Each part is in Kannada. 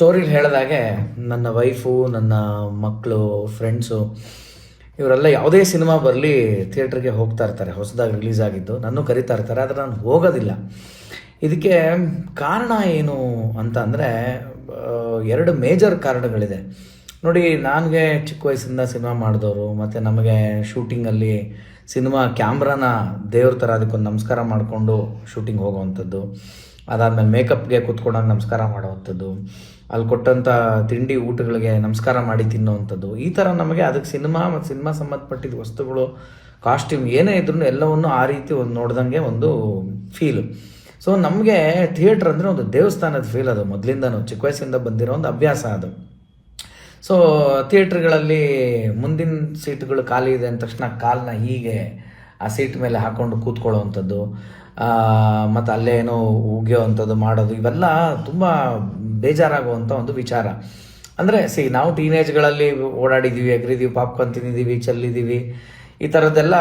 ಸ್ಟೋರಿಲಿ ಹೇಳಿದಾಗೆ ನನ್ನ ವೈಫು, ನನ್ನ ಮಕ್ಕಳು, ಫ್ರೆಂಡ್ಸು ಇವರೆಲ್ಲ ಯಾವುದೇ ಸಿನಿಮಾ ಬರಲಿ ಥಿಯೇಟ್ರಿಗೆ ಹೋಗ್ತಾ ಇರ್ತಾರೆ. ಹೊಸದಾಗಿ ರಿಲೀಸ್ ಆಗಿದ್ದು ನನ್ನೂ ಕರಿತಾ ಇರ್ತಾರೆ, ಆದರೆ ನಾನು ಹೋಗೋದಿಲ್ಲ. ಇದಕ್ಕೆ ಕಾರಣ ಏನು ಅಂತ ಅಂದರೆ ಎರಡು ಮೇಜರ್ ಕಾರಣಗಳಿದೆ. ನೋಡಿ, ನನಗೆ ಚಿಕ್ಕ ವಯಸ್ಸಿಂದ ಸಿನಿಮಾ ಮಾಡಿದವರು, ಮತ್ತು ನಮಗೆ ಶೂಟಿಂಗಲ್ಲಿ ಸಿನಿಮಾ ಕ್ಯಾಮ್ರಾನ ದೇವ್ರ ಥರ ಅದಕ್ಕೊಂದು ನಮಸ್ಕಾರ ಮಾಡಿಕೊಂಡು ಶೂಟಿಂಗ್ ಹೋಗೋವಂಥದ್ದು, ಅದಾದಮೇಲೆ ಮೇಕಪ್ಗೆ ಕೂತ್ಕೊಂಡಾಗ ನಮಸ್ಕಾರ ಮಾಡೋವಂಥದ್ದು, ಅಲ್ಲಿ ಕೊಟ್ಟಂಥ ತಿಂಡಿ ಊಟಗಳಿಗೆ ನಮಸ್ಕಾರ ಮಾಡಿ ತಿನ್ನೋವಂಥದ್ದು, ಈ ಥರ ನಮಗೆ ಅದಕ್ಕೆ ಸಿನಿಮಾ ಮತ್ತು ಸಿನಿಮಾ ಸಂಬಂಧಪಟ್ಟಿದ್ದ ವಸ್ತುಗಳು, ಕಾಸ್ಟ್ಯೂಮ್ ಏನೇ ಇದ್ರೂ ಎಲ್ಲವನ್ನು ಆ ರೀತಿ ಒಂದು ನೋಡ್ದಂಗೆ ಒಂದು ಫೀಲು. ಸೊ ನಮಗೆ ಥಿಯೇಟ್ರ್ ಅಂದರೆ ಒಂದು ದೇವಸ್ಥಾನದ ಫೀಲ್. ಅದು ಮೊದಲಿಂದನೂ ಚಿಕ್ಕ ವಯಸ್ಸಿಂದ ಬಂದಿರೋ ಒಂದು ಅಭ್ಯಾಸ ಅದು. ಸೊ ಥಿಯೇಟ್ರ್ಗಳಲ್ಲಿ ಮುಂದಿನ ಸೀಟ್ಗಳು ಖಾಲಿ ಇದೆ ಅಂದ ತಕ್ಷಣ ಕಾಲನ್ನ ಹೀಗೆ ಆ ಸೀಟ್ ಮೇಲೆ ಹಾಕ್ಕೊಂಡು ಕೂತ್ಕೊಳ್ಳೋವಂಥದ್ದು, ಮತ್ತು ಅಲ್ಲೇ ಏನೋ ಉಗಿಯೋವಂಥದ್ದು ಮಾಡೋದು, ಇವೆಲ್ಲ ತುಂಬ ಬೇಜಾರಾಗುವಂಥ ಒಂದು ವಿಚಾರ. ಅಂದರೆ ನಾವು ಟೀನೇಜ್ಗಳಲ್ಲಿ ಓಡಾಡಿದ್ದೀವಿ, ಎಗರಿದ್ದೀವಿ, ಪಾಪ್ಕಾರ್ನ್ ತಿಂದಿದ್ದೀವಿ, ಚೆಲ್ಲಿದ್ದೀವಿ, ಈ ಥರದ್ದೆಲ್ಲ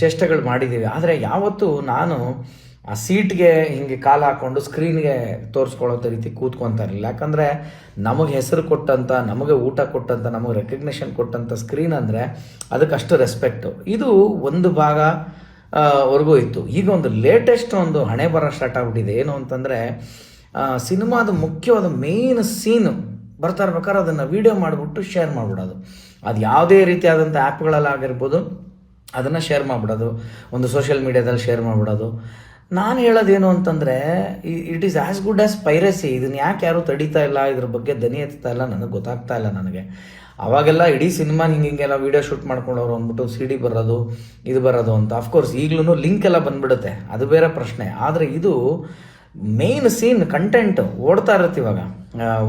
ಚೇಷ್ಟೆಗಳು ಮಾಡಿದ್ದೀವಿ. ಆದರೆ ಯಾವತ್ತೂ ನಾನು ಆ ಸೀಟ್ಗೆ ಹಿಂಗೆ ಕಾಲು ಹಾಕ್ಕೊಂಡು ಸ್ಕ್ರೀನ್ಗೆ ತೋರಿಸ್ಕೊಳ್ಳೋಂಥ ರೀತಿ ಕೂತ್ಕೊತಾ ಇರಲಿಲ್ಲ. ಯಾಕಂದರೆ ನಮಗೆ ಹೆಸರು ಕೊಟ್ಟಂಥ, ನಮಗೆ ಊಟ ಕೊಟ್ಟಂಥ, ನಮಗೆ ರೆಕಗ್ನಿಷನ್ ಕೊಟ್ಟಂಥ ಸ್ಕ್ರೀನ್ ಅಂದರೆ ಅದಕ್ಕಷ್ಟು ರೆಸ್ಪೆಕ್ಟು. ಇದು ಒಂದು ಭಾಗ ವರ್ಗೂ ಇತ್ತು. ಈಗ ಒಂದು ಲೇಟೆಸ್ಟ್ ಒಂದು ಹಣೆ ಬರ ಸ್ಟಾರ್ಟ್ ಆಗ್ಬಿಟ್ಟಿದೆ. ಏನು ಅಂತಂದರೆ ಸಿನಿಮಾದ ಮುಖ್ಯವಾದ ಮೇನ್ ಸೀನು ಬರ್ತಾ ಇರ್ಬೇಕಾದ್ರೆ ಅದನ್ನು ವೀಡಿಯೋ ಮಾಡಿಬಿಟ್ಟು ಶೇರ್ ಮಾಡಿಬಿಡೋದು. ಅದು ಯಾವುದೇ ರೀತಿಯಾದಂಥ ಆ್ಯಪ್ಗಳಲ್ಲಾಗಿರ್ಬೋದು, ಅದನ್ನು ಶೇರ್ ಮಾಡಿಬಿಡೋದು, ಒಂದು ಸೋಷಿಯಲ್ ಮೀಡ್ಯಾದಲ್ಲಿ ಶೇರ್ ಮಾಡಿಬಿಡೋದು. ನಾನು ಹೇಳೋದೇನು ಅಂತಂದರೆ it is as good as piracy. ಇದನ್ನು ಯಾಕೆ ಯಾರೂ ತಡೀತಾ ಇಲ್ಲ, ಇದ್ರ ಬಗ್ಗೆ ದನಿ ಎತ್ತಾ ಇಲ್ಲ, ನನಗೆ ಗೊತ್ತಾಗ್ತಾ ಇಲ್ಲ ನನಗೆ. ಅವಾಗೆಲ್ಲ ಇಡೀ ಸಿನಿಮಾ ಹಿಂಗೆಲ್ಲ ವೀಡಿಯೋ ಶೂಟ್ ಮಾಡ್ಕೊಂಡವ್ರು ಅಂದ್ಬಿಟ್ಟು CD ಬರೋದು, ಇದು ಬರೋದು ಅಂತ. ಅಫ್ಕೋರ್ಸ್ ಈಗಲೂ ಲಿಂಕ್ ಎಲ್ಲ ಬಂದ್ಬಿಡುತ್ತೆ, ಅದು ಬೇರೆ ಪ್ರಶ್ನೆ. ಆದರೆ ಇದು ಮೇನ್ ಸೀನ್ ಕಂಟೆಂಟ್ ಓಡ್ತಾ ಇರುತ್ತೆ. ಇವಾಗ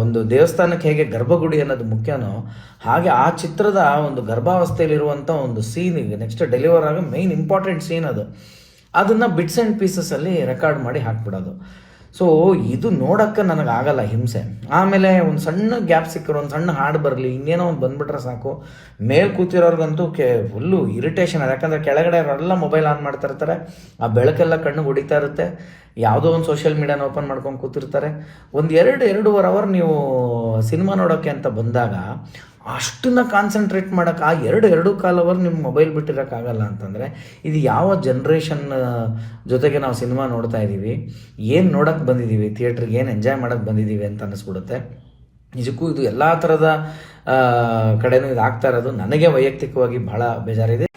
ಒಂದು ದೇವಸ್ಥಾನಕ್ಕೆ ಹೇಗೆ ಗರ್ಭಗುಡಿ ಅನ್ನೋದು ಮುಖ್ಯನೋ, ಹಾಗೆ ಆ ಚಿತ್ರದ ಒಂದು ಗರ್ಭಾವಸ್ಥೆಯಲ್ಲಿರುವಂಥ ಒಂದು ಸೀನ್, ಈಗ ನೆಕ್ಸ್ಟ್ ಡೆಲಿವರ್ ಆಗೋ ಮೇನ್ ಇಂಪಾರ್ಟೆಂಟ್ ಸೀನ್ ಅದು. ಅದನ್ನು ಬಿಟ್ಸ್ ಆ್ಯಂಡ್ ಪೀಸಸಲ್ಲಿ ರೆಕಾರ್ಡ್ ಮಾಡಿ ಹಾಕ್ಬಿಡೋದು. ಸೊ ಇದು ನೋಡೋಕ್ಕೆ ನನಗಾಗಲ್ಲ, ಹಿಂಸೆ. ಆಮೇಲೆ ಒಂದು ಸಣ್ಣ ಗ್ಯಾಪ್ ಸಿಕ್ಕರು, ಒಂದು ಸಣ್ಣ ಹಾಡು ಬರಲಿ, ಇನ್ನೇನೋ ಒಂದು ಬಂದುಬಿಟ್ರೆ ಸಾಕು, ಮೇಲೆ ಕೂತಿರೋರ್ಗಂತೂ ಫುಲ್ಲು ಇರಿಟೇಷನ್ ಅದು. ಯಾಕಂದರೆ ಕೆಳಗಡೆ ಅವರೆಲ್ಲ ಮೊಬೈಲ್ ಆನ್ ಮಾಡ್ತಾ ಇರ್ತಾರೆ, ಆ ಬೆಳಕೆಲ್ಲ ಕಣ್ಣು ಹೊಡಿತಾ ಇರುತ್ತೆ, ಯಾವುದೋ ಒಂದು ಸೋಷಿಯಲ್ ಮೀಡಿಯಾನ ಓಪನ್ ಮಾಡ್ಕೊಂಡು ಕೂತಿರ್ತಾರೆ. ಒಂದು 2-2.5 ಅವರ್ ನೀವು ಸಿನಿಮಾ ನೋಡೋಕ್ಕೆ ಅಂತ ಬಂದಾಗ ಅಷ್ಟನ್ನ ಕಾನ್ಸಂಟ್ರೇಟ್ ಮಾಡೋಕ್ಕೆ ಆ 2.25 ಅವರ್ ನಿಮ್ಮ ಮೊಬೈಲ್ ಬಿಟ್ಟಿರೋಕ್ಕಾಗಲ್ಲ ಅಂತಂದರೆ ಇದು ಯಾವ ಜನ್ರೇಷನ್ ಜೊತೆಗೆ ನಾವು ಸಿನಿಮಾ ನೋಡ್ತಾ ಇದ್ದೀವಿ, ಏನು ನೋಡೋಕ್ಕೆ ಬಂದಿದ್ದೀವಿ, ಥಿಯೇಟ್ರಿಗೆ ಏನು ಎಂಜಾಯ್ ಮಾಡೋಕ್ಕೆ ಬಂದಿದ್ದೀವಿ ಅಂತ ಅನ್ನಿಸ್ಬಿಡುತ್ತೆ. ನಿಜಕ್ಕೂ ಇದು ಎಲ್ಲ ಥರದ ಕಡೆನೂ ಇದು ಆಗ್ತಾ ಇರೋದು ನನಗೆ ವೈಯಕ್ತಿಕವಾಗಿ ಬಹಳ ಬೇಜಾರಿದೆ.